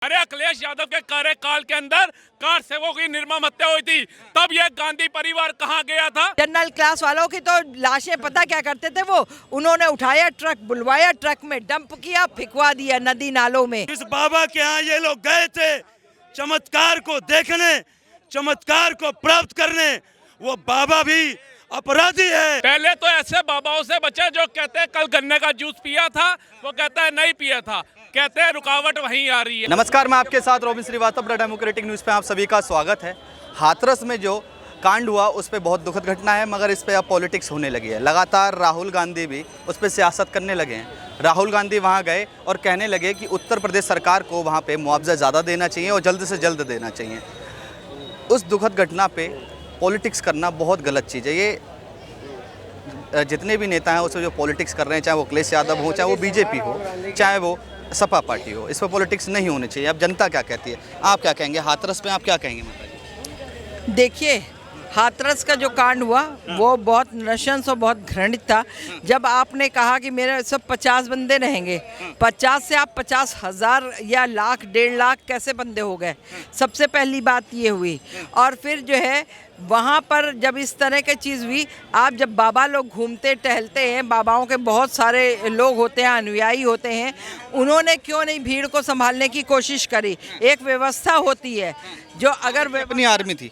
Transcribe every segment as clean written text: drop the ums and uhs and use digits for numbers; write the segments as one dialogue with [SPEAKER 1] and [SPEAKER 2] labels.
[SPEAKER 1] अरे अखिलेश यादव के कार्यकाल के अंदर कार सेवकों की निर्मम हत्या हुई थी, तब यह गांधी परिवार कहाँ गया था?
[SPEAKER 2] जनरल क्लास वालों की तो लाशें पता क्या करते थे वो, उन्होंने उठाया ट्रक, बुलवाया ट्रक में, डंप किया, फिकवा दिया नदी नालों में।
[SPEAKER 3] इस बाबा के यहाँ ये लोग गए थे चमत्कार को देखने, चमत्कार को प्राप्त करने। वो बाबा भी अपराधी है।
[SPEAKER 1] पहले तो ऐसे बाबाओं से बचे जो कहते हैं कल गन्ने का जूस पिया था, वो कहता है नहीं पिया था, कहते हैं रुकावट वहीं आ रही है।
[SPEAKER 4] नमस्कार, मैं आपके साथ रोबिन श्रीवास्तव, डेमोक्रेटिक न्यूज़ पे आप सभी का स्वागत है। हाथरस में जो कांड हुआ उस पर बहुत दुखद घटना है, मगर इस पर अब पॉलिटिक्स होने लगी है। लगातार राहुल गांधी भी उस पर सियासत करने लगे हैं। राहुल गांधी वहां गए और कहने लगे कि उत्तर प्रदेश सरकार को वहां पे मुआवजा ज़्यादा देना चाहिए और जल्द से जल्द देना चाहिए। उस दुखद घटना पे पॉलिटिक्स करना बहुत गलत चीज़ है। ये जितने भी नेता हैं उसमें जो पॉलिटिक्स कर रहे हैं, चाहे वो अखिलेश यादव हो, चाहे वो बीजेपी हो, चाहे वो सपा पार्टी हो, इस पर पॉलिटिक्स नहीं होनी चाहिए। अब जनता क्या कहती है, आप क्या कहेंगे? हाथरस पे आप क्या कहेंगे माता जी?
[SPEAKER 2] देखिए, हाथरस का जो कांड हुआ वो बहुत नृशंस और बहुत घृणित था। जब आपने कहा कि मेरे सब 50 बंदे रहेंगे, 50 से आप 50,000 या लाख 1.5 लाख कैसे बंदे हो गए? सबसे पहली बात ये हुई। और फिर जो है वहाँ पर जब इस तरह की चीज़ हुई, आप जब बाबा लोग घूमते टहलते हैं, बाबाओं के बहुत सारे लोग होते हैं, अनुयायी होते हैं, उन्होंने क्यों नहीं भीड़ को संभालने की कोशिश करी? एक व्यवस्था होती है जो अगर
[SPEAKER 4] अपनी आर्मी थी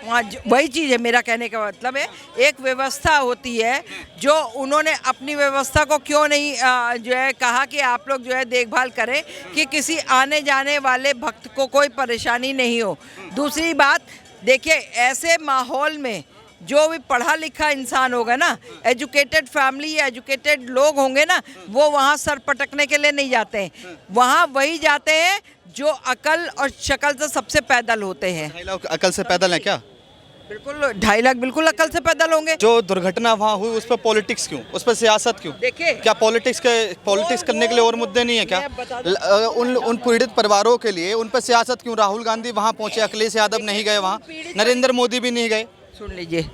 [SPEAKER 2] वहाँ, वही चीज़ है मेरा कहने का मतलब है, एक व्यवस्था होती है जो उन्होंने अपनी व्यवस्था को क्यों नहीं जो है कहा कि आप लोग जो है देखभाल करें कि किसी आने जाने वाले भक्त को कोई परेशानी नहीं हो। दूसरी बात देखिए, ऐसे माहौल में जो भी पढ़ा लिखा इंसान होगा ना, एजुकेटेड फैमिली या एजुकेटेड लोग होंगे ना, वो वहाँ सर पटकने के लिए नहीं जाते हैं। वहाँ वही जाते हैं जो अकल और शक्ल से सबसे पैदल होते हैं।
[SPEAKER 4] 2.5 लाख अकल से पैदल है क्या?
[SPEAKER 2] बिल्कुल 2.5 लाख बिल्कुल अकल से पैदल होंगे।
[SPEAKER 4] जो दुर्घटना वहाँ हुई उस पर पॉलिटिक्स क्यों, उस पर सियासत क्यों?
[SPEAKER 2] देखिए,
[SPEAKER 4] क्या पॉलिटिक्स करने के लिए और मुद्दे नहीं है क्या? उन पीड़ित परिवारों के लिए उन पर सियासत क्यों? राहुल गांधी वहाँ पहुँचे, अखिलेश यादव नहीं गए वहाँ, नरेंद्र मोदी भी नहीं गए।
[SPEAKER 2] सुन लीजिए,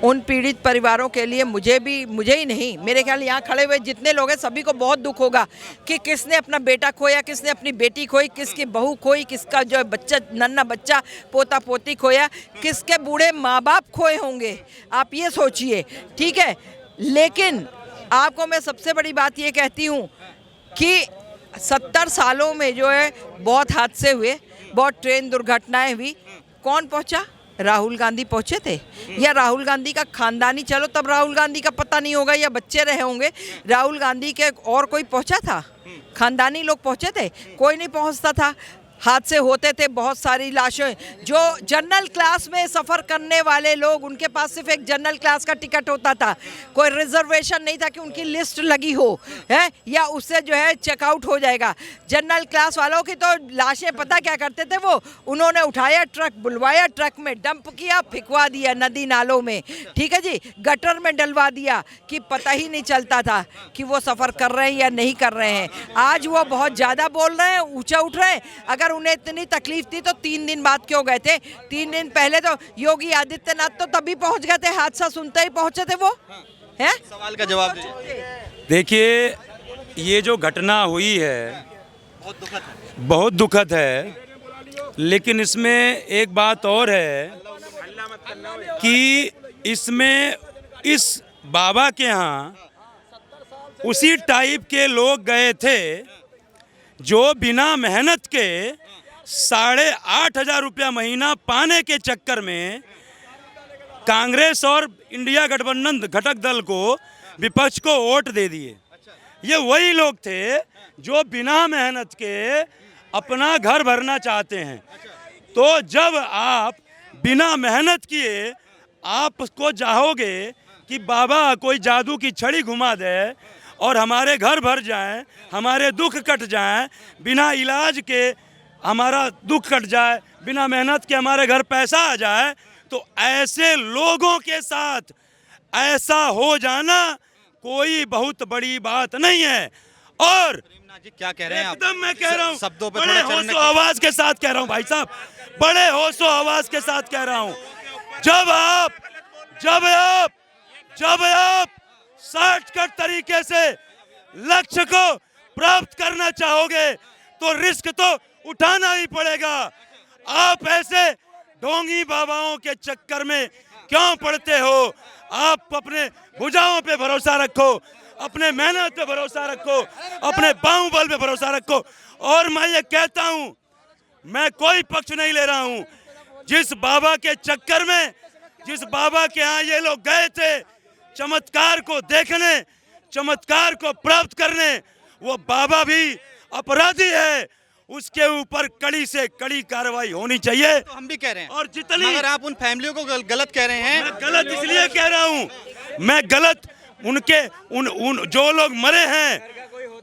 [SPEAKER 2] उन पीड़ित परिवारों के लिए मुझे ही नहीं, मेरे ख्याल यहाँ खड़े हुए जितने लोग हैं सभी को बहुत दुख होगा कि किसने अपना बेटा खोया, किसने अपनी बेटी खोई, किसकी बहू खोई, किसका जो बच्चा, नन्हा बच्चा, पोता पोती खोया, किसके बूढ़े माँ बाप खोए होंगे। आप ये सोचिए, ठीक है। लेकिन आपको मैं सबसे बड़ी बात ये कहती हूँ कि 70 सालों में जो है बहुत हादसे हुए, बहुत ट्रेन दुर्घटनाएं हुई। कौन पहुँचा? राहुल गांधी पहुंचे थे, या राहुल गांधी का खानदानी, चलो तब राहुल गांधी का पता नहीं होगा या बच्चे रहे होंगे, राहुल गांधी के और कोई पहुंचा था? खानदानी लोग पहुंचे थे? कोई नहीं पहुंचता था। हादसे होते थे, बहुत सारी लाशें। जो जनरल क्लास में सफ़र करने वाले लोग, उनके पास सिर्फ एक जनरल क्लास का टिकट होता था, कोई रिजर्वेशन नहीं था कि उनकी लिस्ट लगी हो है या उससे जो है चेकआउट हो जाएगा। जनरल क्लास वालों की तो लाशें पता क्या करते थे वो, उन्होंने उठाया ट्रक, बुलवाया ट्रक में, डंप किया, फिकवा दिया नदी नालों में, ठीक है जी, गटर में डलवा दिया कि पता ही नहीं चलता था कि वो सफ़र कर रहे हैं या नहीं कर रहे हैं। आज वो बहुत ज़्यादा बोल रहे हैं, ऊँचा उठ रहे हैं। अगर उन्हें इतनी तकलीफ थी तो 3 दिन बाद क्यों गए थे? 3 दिन पहले तो योगी आदित्यनाथ तो तभी पहुंच गए थे, हादसा सुनते ही पहुंचे थे वो। हैं?
[SPEAKER 4] सवाल का जवाब दीजिए।
[SPEAKER 3] देखिए, ये जो घटना हुई है बहुत दुखद है, लेकिन इसमें एक बात और है कि इसमें इस बाबा के यहाँ उसी टाइप के लोग गए थे जो बिना मेहनत के 8,500 रुपया महीना पाने के चक्कर में कांग्रेस और इंडिया गठबंधन घटक दल को, विपक्ष को वोट दे दिए। ये वही लोग थे जो बिना मेहनत के अपना घर भरना चाहते हैं। तो जब आप बिना मेहनत किए आपको चाहोगे कि बाबा कोई जादू की छड़ी घुमा दे और हमारे घर भर जाएं, हमारे दुख कट जाएं, बिना इलाज के हमारा दुख कट जाए, बिना मेहनत के हमारे घर पैसा आ जाए, तो ऐसे लोगों के साथ ऐसा हो जाना कोई बहुत बड़ी बात नहीं है। और
[SPEAKER 4] जी क्या कह रहे हैं आप?
[SPEAKER 3] एकदम मैं कह रहा हूँ,
[SPEAKER 4] शब्दों पे
[SPEAKER 3] बड़े होशो आवाज के साथ कह रहा हूँ भाई साहब, बड़े होशो आवाज के साथ कह रहा हूँ, जब आप शॉर्टकट तरीके से लक्ष्य को प्राप्त करना चाहोगे तो रिस्क तो उठाना ही पड़ेगा। आप ऐसे ढोंगी बाबाओं के चक्कर में क्यों पड़ते हो? आप अपने भुजाओं पे भरोसा रखो, अपने मेहनत पे भरोसा रखो, अपने बाहुबल पे भरोसा रखो। और मैं ये कहता हूं, मैं कोई पक्ष नहीं ले रहा हूं। जिस बाबा के चक्कर में, जिस बाबा के यहाँ ये लोग गए थे चमत्कार को देखने, चमत्कार को प्राप्त करने, वो बाबा भी अपराधी है। उसके ऊपर कड़ी से कड़ी कार्रवाई होनी चाहिए।
[SPEAKER 4] तो हम भी कह रहे हैं।
[SPEAKER 3] और जितनी,
[SPEAKER 4] मगर आप उन फैमिलियों को गलत कह रहे हैं।
[SPEAKER 3] मैं गलत इसलिए कह रहा हूं, मैं गलत उनके उन जो लोग मरे हैं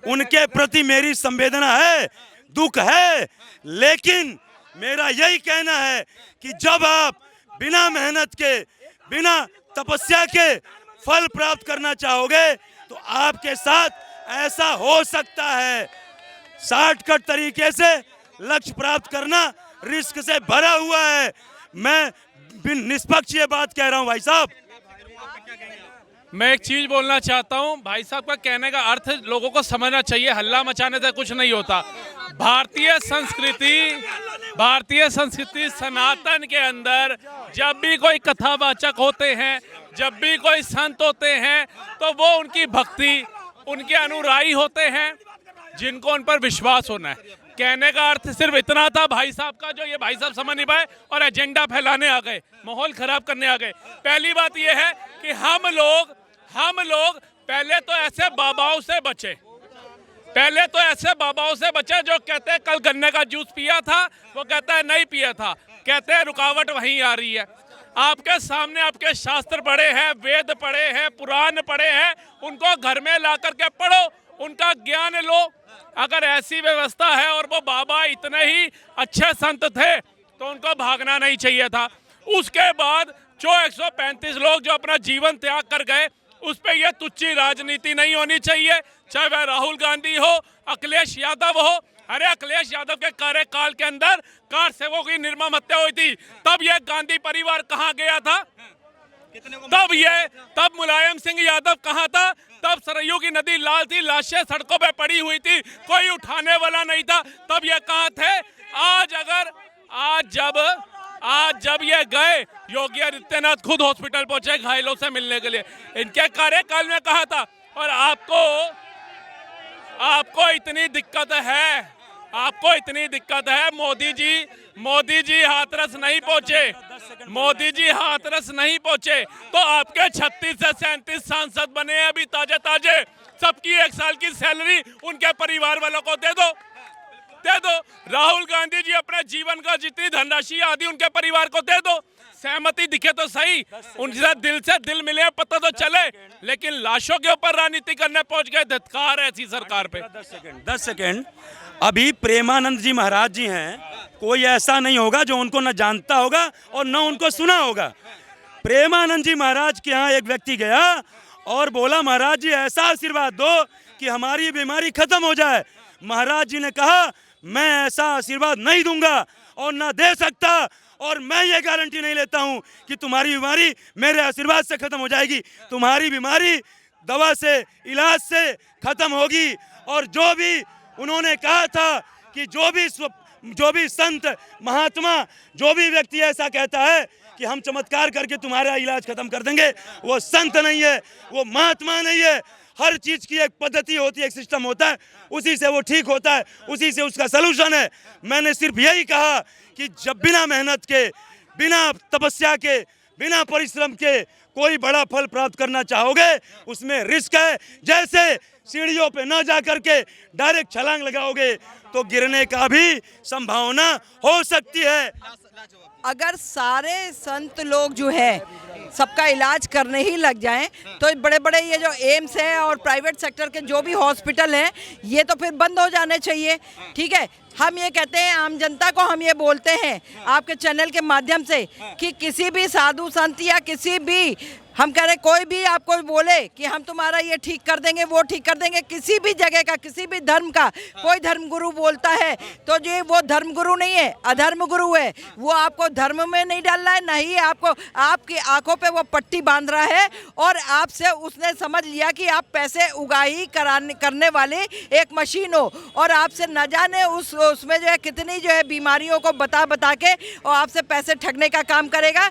[SPEAKER 3] उनके प्रति मेरी संवेदना है, दुख है। लेकिन मेरा यही कहना है कि जब आप बिना मेहनत के, बिना तपस्या के फल प्राप्त करना चाहोगे तो आपके साथ ऐसा हो सकता है। शॉर्टकट तरीके से लक्ष्य प्राप्त करना रिस्क से भरा हुआ है। मैं निष्पक्ष ये बात कह रहा हूं भाई साहब।
[SPEAKER 1] मैं एक चीज बोलना चाहता हूं, भाई साहब का कहने का अर्थ लोगों को समझना चाहिए। हल्ला मचाने से कुछ नहीं होता। भारतीय संस्कृति सनातन के अंदर जब भी कोई कथावाचक होते हैं, जब भी कोई संत होते हैं, तो वो उनकी भक्ति, उनके अनुयायी होते हैं जिनको उन पर विश्वास होना है। कहने का अर्थ सिर्फ इतना था भाई साहब का, जो ये भाई साहब समझ नहीं पाए और एजेंडा फैलाने आ गए, माहौल खराब करने आ गए। पहली बात ये है कि हम लोग पहले तो ऐसे बाबाओं से बचे, जो कहते हैं कल गन्ने का जूस पिया था, वो कहता है नहीं पिया था, कहते हैं रुकावट वहीं आ रही है। आपके सामने आपके शास्त्र पढ़े हैं, वेद पढ़े हैं, पुराण पढ़े हैं, उनको घर में ला करके पढ़ो, उनका ज्ञान लो। अगर ऐसी व्यवस्था है और वो बाबा इतने ही अच्छे संत थे तो उनको भागना नहीं चाहिए था। उसके बाद जो 135 लोग जो अपना जीवन त्याग कर गए, उस पर यह तुच्छ राजनीति नहीं होनी चाहिए। चाहे वह राहुल गांधी हो, अखिलेश यादव हो। अरे अखिलेश यादव के कार्यकाल के अंदर कार सेवकों की निर्मम हत्या हुई थी, तब यह गांधी परिवार कहाँ गया था? तब मुलायम सिंह यादव कहाँ था? तब सरयू की नदी लाल थी, लाशें सड़कों पे पड़ी हुई थी, कोई उठाने वाला नहीं था। तब ये कहाँ थे? आज जब ये गए, योगी आदित्यनाथ खुद हॉस्पिटल पहुंचे घायलों से मिलने के लिए। इनके कार्यकाल में कहा था। और आपको इतनी दिक्कत है, मोदी जी हाथरस नहीं पहुंचे, तो आपके 36 से 37 सांसद बने हैं अभी ताजे, सबकी 1 साल की सैलरी उनके परिवार वालों को दे दो। राहुल गांधी जी अपने जीवन का जितनी धनराशि आदि उनके परिवार को दे दो। सहमति दिखे तो सही, उनसे दिल से दिल मिले पता तो चले, लेकिन लाशों के ऊपर राजनीति करने पहुंच गए। धिक्कार है ऐसी सरकार पे।
[SPEAKER 3] 10 सेकेंड। अभी प्रेमानंद जी महाराज जी हैं, कोई ऐसा नहीं होगा जो उनको न जानता होगा और न उनको सुना होगा। प्रेमानंद जी महाराज के यहाँ एक व्यक्ति गया और बोला, महाराज जी ऐसा आशीर्वाद दो कि हमारी बीमारी खत्म हो जाए। महाराज जी ने कहा, मैं ऐसा आशीर्वाद नहीं दूंगा और ना दे सकता, और मैं ये गारंटी नहीं लेता हूं कि तुम्हारी बीमारी मेरे आशीर्वाद से खत्म हो जाएगी। तुम्हारी बीमारी दवा से, इलाज से खत्म होगी। और जो भी उन्होंने कहा था कि जो भी संत, महात्मा, जो भी व्यक्ति ऐसा कहता है कि हम चमत्कार करके तुम्हारा इलाज खत्म कर देंगे, वो संत नहीं है, वो महात्मा नहीं है। हर चीज की एक पद्धति होती है, एक सिस्टम होता है, उसी से वो ठीक होता है, उसी से उसका सलूशन है। मैंने सिर्फ यही कहा कि जब बिना मेहनत के, बिना तपस्या के, बिना परिश्रम के कोई बड़ा फल प्राप्त करना चाहोगे, उसमें रिस्क है। जैसे सीढ़ियों पे न जा करके डायरेक्ट छलांग लगाओगे तो गिरने का भी संभावना हो सकती है।
[SPEAKER 2] अगर सारे संत लोग जो है सबका इलाज करने ही लग जाएं तो बड़े बड़े ये जो एम्स है और प्राइवेट सेक्टर के जो भी हॉस्पिटल हैं, ये तो फिर बंद हो जाने चाहिए। ठीक है, हम ये कहते हैं, आम जनता को हम ये बोलते हैं आपके चैनल के माध्यम से कि किसी भी साधु संत या किसी भी, हम कह रहे कोई भी आपको बोले कि हम तुम्हारा ये ठीक कर देंगे, वो ठीक कर देंगे, किसी भी जगह का, किसी भी धर्म का कोई धर्म गुरु बोलता है तो जो वो धर्मगुरु नहीं है, अधर्म गुरु है। वो आपको धर्म में नहीं डालना है, नहीं आपको आपकी आंखों पे वो पट्टी बांध रहा है और आपसे उसने समझ लिया कि आप पैसे उगाही करने वाले एक मशीन हो और आपसे न जाने उसमें जो है कितनी जो है बीमारियों को बता के और आपसे पैसे ठगने का काम करेगा।